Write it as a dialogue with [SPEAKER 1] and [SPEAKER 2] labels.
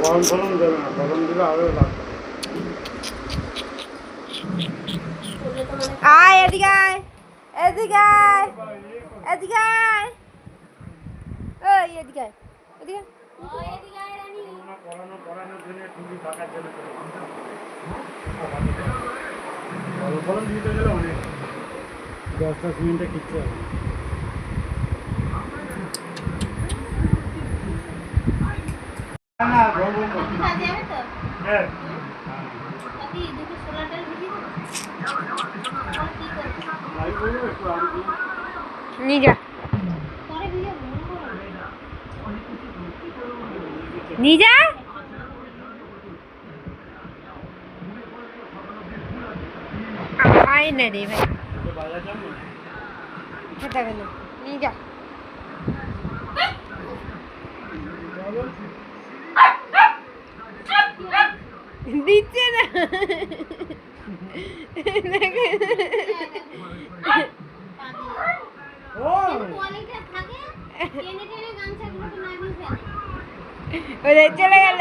[SPEAKER 1] গরম ফলন দেবে না, গরম দিলে আরো লাগবে।
[SPEAKER 2] আয় এদিকে আয়, এদিকে আয়, এদিকে আয়, ওই এদিকে আয়, এদিকে
[SPEAKER 1] পড়ানোর জন্য টুপি ফাঁকার জন্য গরম ফলন দিতে গেলে অনেক 10-10 মিনিটে কিচ্ছু হবে
[SPEAKER 2] নিয়ে যা, নিয়ে যা। আয় না রে ভাই, খেতে গেল, নিয়ে যা। দিচ্ছে না চলে গেল।